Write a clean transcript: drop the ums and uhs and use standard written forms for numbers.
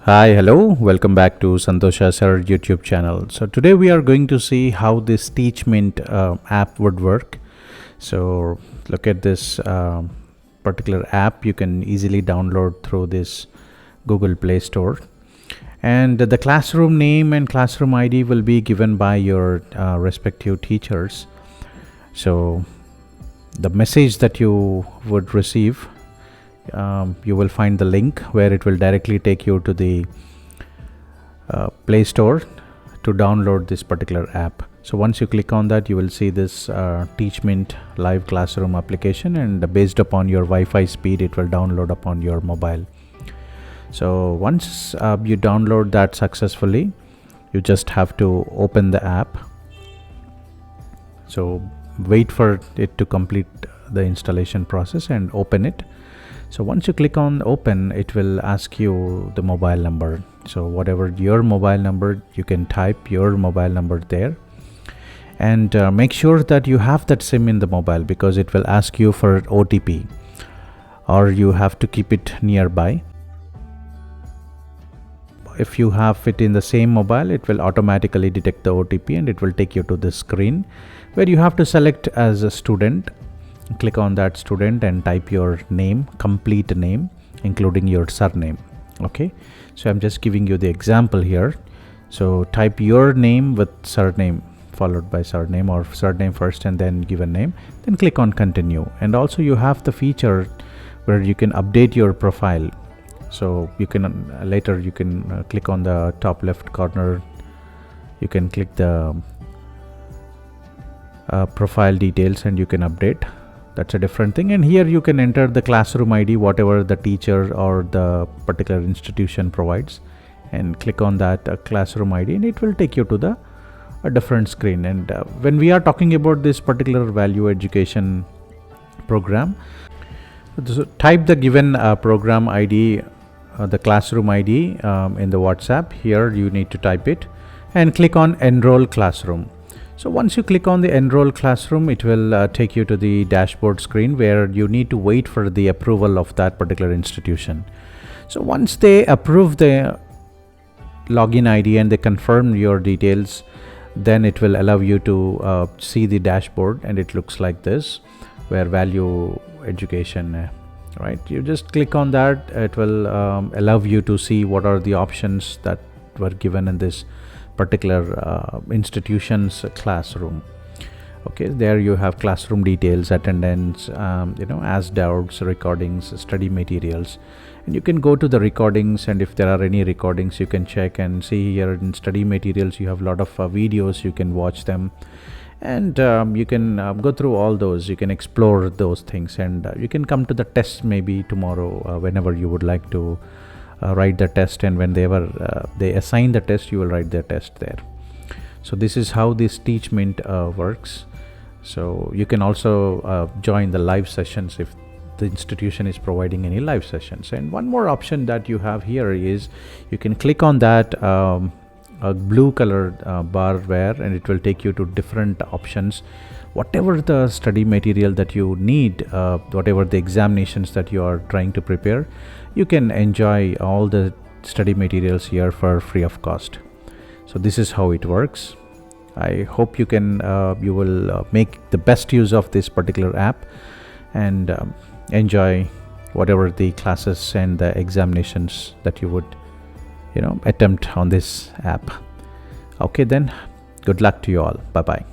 Hi, hello, welcome back to Santosha Sir YouTube channel. So today we are going to see how this TeachMint app would work. So look at this particular app you can easily download through this Google Play Store. And the classroom name and classroom ID will be given by your respective teachers. So the message that you would receive, you will find the link where it will directly take you to the Play Store to download this particular app. So once you click on that, you will see this TeachMint live classroom application, and based upon your Wi-Fi speed it will download upon your mobile. So once you download that successfully, you just have to open the app. So wait for it to complete the installation process and open it. So once you click on open, it will ask you the mobile number. So whatever your mobile number, you can type your mobile number there, and make sure that you have that SIM in the mobile, because it will ask you for OTP, or you have to keep it nearby. If you have it in the same mobile, it will automatically detect the OTP and it will take you to this screen where you have to select as a student. Click on that student and type your name, complete name, including your surname. Okay, so I'm just giving you the example here. So type your name with surname followed by surname, or surname first and then give a name, then click on continue. And also you have the feature where you can update your profile. So you can later you can click on the top left corner, you can click the profile details and you can update. That's a different thing. And here you can enter the classroom ID, whatever the teacher or the particular institution provides, and click on that classroom ID and it will take you to a different screen. And when we are talking about this particular value education program, so type the given program ID, the classroom ID in the WhatsApp. Here you need to type it and click on Enroll Classroom. So once you click on the Enroll Classroom, it will take you to the dashboard screen where you need to wait for the approval of that particular institution. So once they approve the login ID and they confirm your details, then it will allow you to see the dashboard, and it looks like this, where value education, right? You just click on that. It will allow you to see what are the options that were given in this particular institution's classroom. Okay, there you have classroom details, attendance, as doubts, recordings, study materials, and you can go to the recordings, and if there are any recordings you can check and see. Here in study materials you have a lot of videos, you can watch them, and you can go through all those, you can explore those things, and you can come to the test maybe tomorrow, whenever you would like to write the test, and when they assign the test, you will write the test there. So this is how this TeachMint works. So you can also join the live sessions if the institution is providing any live sessions. And one more option that you have here is you can click on that a blue colored bar where, and it will take you to different options. Whatever the study material that you need, whatever the examinations that you are trying to prepare, you can enjoy all the study materials here for free of cost. So this is how it works. I hope you will make the best use of this particular app and enjoy whatever the classes and the examinations that you would attempt on this app. Okay, then good luck to you all. Bye bye.